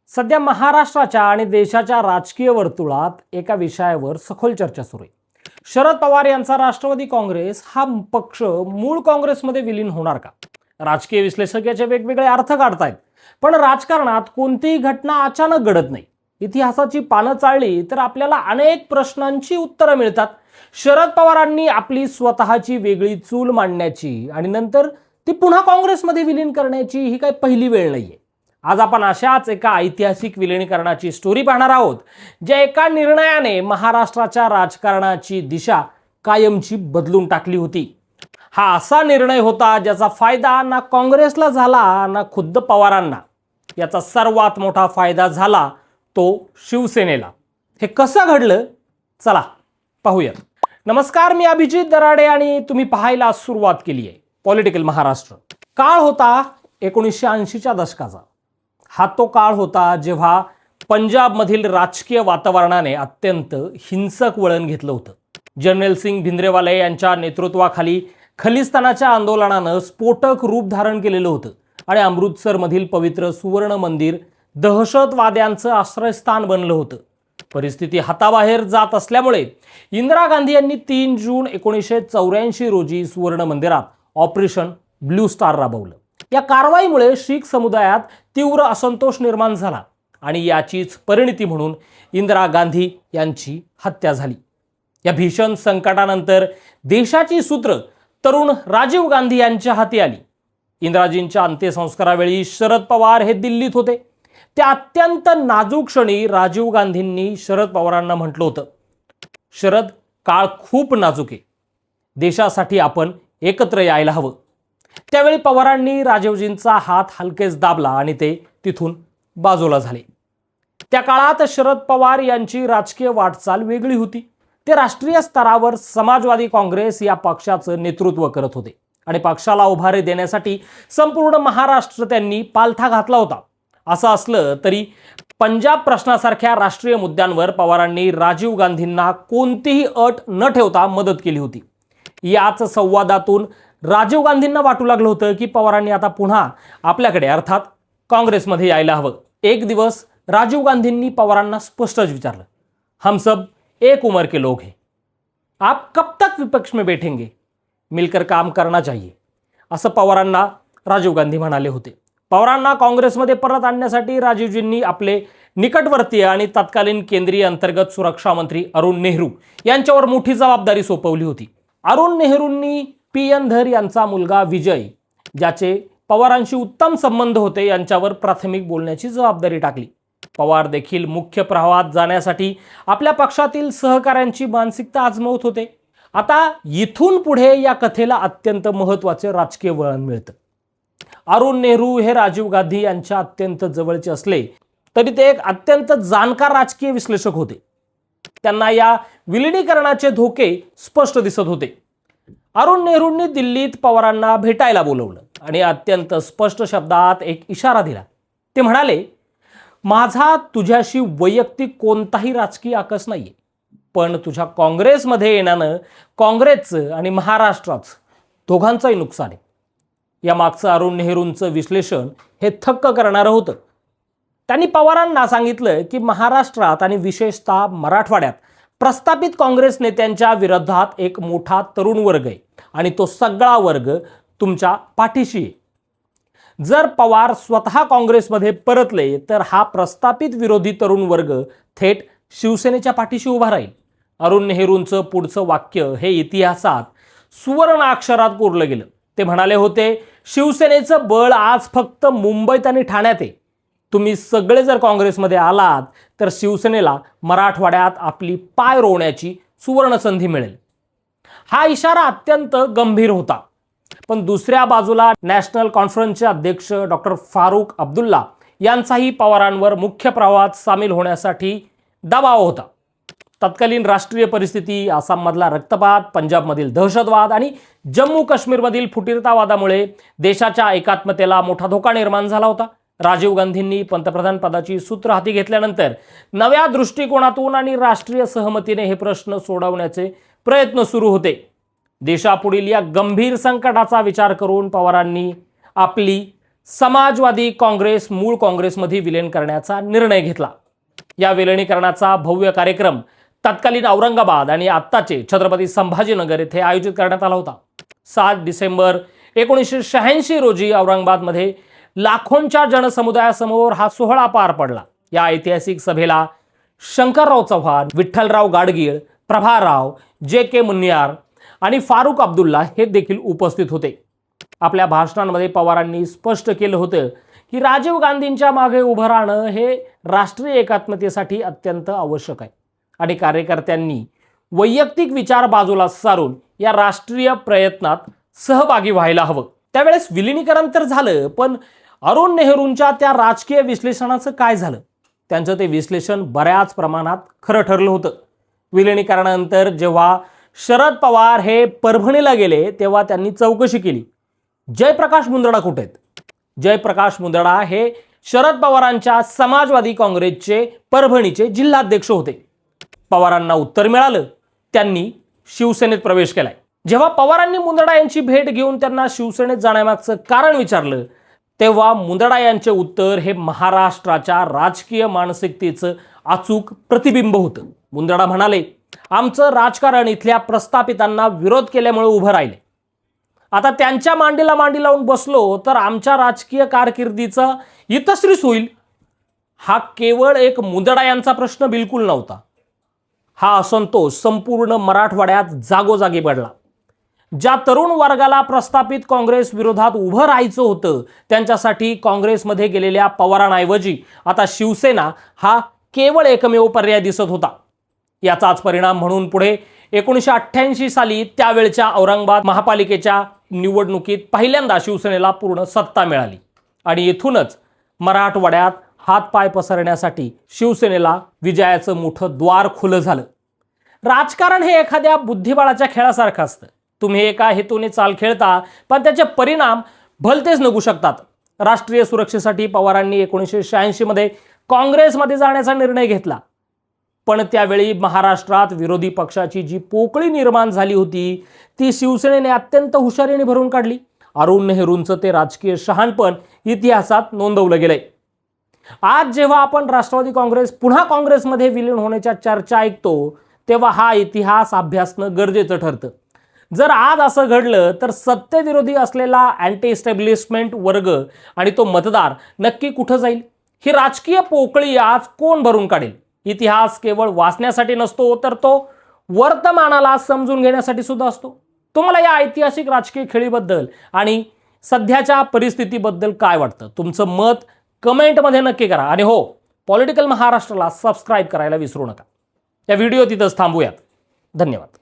सध्या महाराष्ट्राच्या आणि देशाच्या राजकीय वर्तुळात एका विषयावर सखोल चर्चा सुरू आहे. शरद पवार यांचा राष्ट्रवादी काँग्रेस हा पक्ष मूळ काँग्रेसमध्ये विलीन होणार का? राजकीय विश्लेषक याचे वेगवेगळे अर्थ काढतायत. पण राजकारणात कोणतीही घटना अचानक घडत नाही. इतिहासाची पानं चाळली तर आपल्याला अनेक प्रश्नांची उत्तरं मिळतात. शरद पवारांनी आपली स्वतःची वेगळी चूल मांडण्याची आणि नंतर ती पुन्हा काँग्रेसमध्ये विलीन करण्याची ही काही पहिली वेळ नाहीये. आज आपण अशाच एका ऐतिहासिक विलीनीकरणाची स्टोरी पाहणार आहोत, ज्या एका निर्णयाने महाराष्ट्राच्या राजकारणाची दिशा कायमची बदलून टाकली होती. हा असा निर्णय होता ज्याचा फायदा ना काँग्रेसला झाला ना खुद्द पवारांना. याचा सर्वात मोठा फायदा झाला तो शिवसेनेला. हे कसं घडलं? चला पाहूया. नमस्कार, मी अभिजित दराडे आणि तुम्ही पाहायला सुरुवात केली आहे पॉलिटिकल महाराष्ट्र. काळ होता 1980च्या दशकाचा. हा तो काळ होता जेव्हा पंजाबमधील राजकीय वातावरणाने अत्यंत हिंसक वळण घेतलं होतं. जनरल सिंग भिंद्रेवाले यांच्या नेतृत्वाखाली खलिस्तानाच्या आंदोलनानं स्फोटक रूप धारण केलेलं होतं आणि अमृतसरमधील पवित्र सुवर्ण मंदिर दहशतवाद्यांचं आश्रयस्थान बनलं होतं. परिस्थिती हाताबाहेर जात असल्यामुळे इंदिरा गांधी यांनी 3 जून 1984 रोजी सुवर्ण मंदिरात ऑपरेशन ब्लू स्टार राबवलं. या कारवाईमुळे शीख समुदायात तीव्र असंतोष निर्माण झाला आणि याचीच परिणती म्हणून इंदिरा गांधी यांची हत्या झाली. या भीषण संकटानंतर देशाची सूत्र तरुण राजीव गांधी यांच्या हाती आली. इंदिराजींच्या अंत्यसंस्कारावेळी शरद पवार हे दिल्लीत होते. त्या अत्यंत नाजूक क्षणी राजीव गांधींनी शरद पवारांना म्हटलं होतं, शरद, काळ खूप नाजूक आहे, देशासाठी आपण एकत्र यायला हवं. त्यावेळी पवारांनी राजीवजींचा हात हलकेच दाबला आणि ते तिथून बाजूला झाले. त्या काळात शरद पवार यांची राजकीय वाटचाल वेगळी होती. ते राष्ट्रीय स्तरावर समाजवादी काँग्रेस या पक्षाचं नेतृत्व करत होते आणि पक्षाला उभारी देण्यासाठी संपूर्ण महाराष्ट्र त्यांनी पालथा घातला होता. असं असलं तरी पंजाब प्रश्नासारख्या राष्ट्रीय मुद्द्यांवर पवारांनी राजीव गांधींना कोणतीही अट न ठेवता मदत केली होती. याच संवादातून राजीव गांधींना वाटू लागलं होतं की पवारांनी आता पुन्हा आपल्याकडे अर्थात काँग्रेसमध्ये यायला हवं. एक दिवस राजीव गांधींनी पवारांना स्पष्टच विचारलं, हम सब एक उम्र के लोग हैं, आप कब तक विपक्ष में बैठेंगे, मिलकर काम करना चाहिए, असं पवारांना राजीव गांधी म्हणाले होते. पवारांना काँग्रेसमध्ये परत आणण्यासाठी राजीवजींनी आपले निकटवर्तीय आणि तत्कालीन केंद्रीय अंतर्गत सुरक्षा मंत्री अरुण नेहरू यांच्यावर मोठी जबाबदारी सोपवली होती. अरुण नेहरूंनी पी.एन. धर यांचा मुलगा विजय, ज्याचे पवारांशी उत्तम संबंध होते, यांच्यावर प्राथमिक बोलण्याची जबाबदारी टाकली. पवार देखील मुख्य प्रवाहात जाण्यासाठी आपल्या पक्षातील सहकाऱ्यांची मानसिकता आजमावत होते. आता इथून पुढे या कथेला अत्यंत महत्त्वाचे राजकीय वळण मिळतं. अरुण नेहरू हे राजीव गांधी यांच्या अत्यंत जवळचे असले तरी ते एक अत्यंत जाणकार राजकीय विश्लेषक होते. त्यांना या विलिनीकरणाचे धोके स्पष्ट दिसत होते. अरुण नेहरूंनी दिल्लीत पवारांना भेटायला बोलवलं आणि अत्यंत स्पष्ट शब्दात एक इशारा दिला. ते म्हणाले, माझा तुझ्याशी वैयक्तिक कोणताही राजकीय आकस नाहीये, पण तुझ्या काँग्रेसमध्ये येण्यानं काँग्रेसचं आणि महाराष्ट्राचं दोघांचंही नुकसान आहे. या मागचं अरुण नेहरूंचं विश्लेषण हे थक्क करणारं होतं. त्यांनी पवारांना सांगितलं की महाराष्ट्रात आणि विशेषतः मराठवाड्यात प्रस्थापित काँग्रेस नेत्यांच्या विरोधात एक मोठा तरुण वर्ग आहे आणि तो सगळा वर्ग तुमच्या पाठीशी आहे. जर पवार स्वतः काँग्रेसमध्ये परतले तर हा प्रस्थापित विरोधी तरुण वर्ग थेट शिवसेनेच्या पाठीशी उभा राहील. अरुण नेहरूंचं पुढचं वाक्य हे इतिहासात सुवर्ण अक्षरात कोरलं गेलं. ते म्हणाले होते, शिवसेनेचं बळ आज फक्त मुंबईत आणि ठाण्यात आहे. तुम्ही सगळे जर काँग्रेसमध्ये आलात तर शिवसेनेला मराठवाड्यात आपली पाय रोवण्याची सुवर्ण संधी मिळेल. हा इशारा अत्यंत गंभीर होता. पण दुसऱ्या बाजूला नॅशनल कॉन्फरन्सचे अध्यक्ष डॉक्टर फारुख अब्दुल्ला यांचाही पवारांवर मुख्य प्रवाहात सामील होण्यासाठी दबाव होता. तत्कालीन राष्ट्रीय परिस्थिती, आसाममधला रक्तपात, पंजाबमधील दहशतवाद आणि जम्मू काश्मीरमधील फुटीरतावादामुळे देशाच्या एकात्मतेला मोठा धोका निर्माण झाला होता. राजीव गांधींनी पंतप्रधान पदाची सूत्र हाती घेतल्यानंतर नव्या दृष्टिकोनातून आणि राष्ट्रीय सहमतीने हे प्रश्न सोडवण्याचे प्रयत्न सुरू होते. देशापुढील या गंभीर संकटाचा विचार करून पवारांनी आपली समाजवादी काँग्रेस मूळ काँग्रेसमध्ये विलीन करण्याचा निर्णय घेतला। या विलिनीकरणाचा भव्य कार्यक्रम तत्कालीन औरंगाबाद आणि आत्ताचे छत्रपती संभाजीनगर येथे आयोजित करण्यात आला होता। 7 डिसेंबर 1986 रोजी औरंगाबादमध्ये लाखोंच्या जनसमुदायासमोर हा सोहळा पार पडला। या ऐतिहासिक सभेला शंकरराव चव्हाण, विठ्ठलराव गाडगीळ, प्रभाराव, जे.के. मुन्यार आणि फारुख अब्दुल्ला हे देखील उपस्थित होते। आपल्या भाषणांमध्ये पवारांनी स्पष्ट केलं होतं की राजीव गांधींच्या मागे उभं राहणं हे राष्ट्रीय एकात्मतेसाठी अत्यंत आवश्यक आहे आणि कार्यकर्त्यांनी वैयक्तिक विचार बाजूला सारून या राष्ट्रीय प्रयत्नात सहभागी व्हायला हवं। त्यावेळेस विलिनीकरण तर झालं, पण अरुण नेहरूंच्या त्या राजकीय विश्लेषणाचं काय झालं? त्यांचं ते विश्लेषण बऱ्याच प्रमाणात खरं ठरलं होतं। विलिनीकरणानंतर जेव्हा शरद पवार हे परभणीला गेले तेव्हा त्यांनी चौकशी केली, जयप्रकाश मुंदडा कुठे आहेत? जयप्रकाश मुंदडा हे शरद पवारांच्या समाजवादी काँग्रेसचे परभणीचे जिल्हाध्यक्ष होते। पवारांना उत्तर मिळालं, त्यांनी शिवसेनेत प्रवेश केलाय। जेव्हा पवारांनी मुंदडा यांची भेट घेऊन त्यांना शिवसेनेत जाण्यामागचं कारण विचारलं तेव्हा मुंदडा यांचे उत्तर हे महाराष्ट्राच्या राजकीय मानसिकतेचं अचूक प्रतिबिंब होतं। मुंदडा म्हणाले, आमचं राजकारण इथल्या प्रस्थापितांना विरोध केल्यामुळे उभं राहिले। आता त्यांच्या मांडीला मांडी लावून बसलो तर आमच्या राजकीय कारकिर्दीचा इतश्रीच होईल। हा केवळ एक मुंदडा यांचा प्रश्न बिलकुल नव्हता। हा असंतोष संपूर्ण मराठवाड्यात जागोजागी पडला। ज्या तरुण वर्गाला प्रस्थापित काँग्रेस विरोधात उभं राहायचं होतं त्यांच्यासाठी काँग्रेसमध्ये गेलेल्या पवारांऐवजी आता शिवसेना हा केवळ एकमेव पर्याय दिसत होता। याचाच परिणाम म्हणून पुढे 1988 साली त्यावेळच्या औरंगाबाद महापालिकेच्या निवडणुकीत पहिल्यांदा शिवसेनेला पूर्ण सत्ता मिळाली आणि येथूनच मराठवाड्यात हातपाय पसरण्यासाठी शिवसेनेला विजयाचं मोठं द्वार खुलं झालं। राजकारण हे एखाद्या बुद्धिबळाच्या खेळासारखं असतं। तुम्ही एका हेतूने चाल खेळता, पण त्याचे परिणाम भलतेच निघू शकतात। राष्ट्रीय सुरक्षेसाठी पवारांनी 1986 मध्ये काँग्रेसमध्ये जाण्याचा निर्णय घेतला, पण त्यावेळी महाराष्ट्रात विरोधी पक्षाची जी पोकळी निर्माण झाली होती ती शिवसेनेने अत्यंत हुशारीने भरून काढली। अरुण नेहरूंचं ते राजकीय शहाणपण इतिहासात नोंदवलं गेलंय। आज जेव्हा आपण राष्ट्रवादी काँग्रेस पुन्हा काँग्रेसमध्ये विलीन होण्याच्या चर्चा ऐकतो तेव्हा हा इतिहास अभ्यासणं गरजेचं ठरतं। जर आज असं घडलं तर सत्तेविरोधी असलेला अँटी एस्टॅब्लिशमेंट वर्ग आणि तो मतदार नक्की कुठं जाईल? ही राजकीय पोकळी आज कोण भरून काढेल? इतिहास केवळ वाचण्यासाठी नसतो तर तो वर्तमानाला समजून घेण्यासाठी सुद्धा असतो। तुम्हाला या ऐतिहासिक राजकीय खेळीबद्दल आणि सध्याच्या परिस्थितीबद्दल काय वाटतं? तुमचं मत कमेंटमध्ये नक्की करा आणि हो, पॉलिटिकल महाराष्ट्राला सबस्क्राईब करायला विसरू नका। या व्हिडिओ तिथंच थांबूयात। धन्यवाद।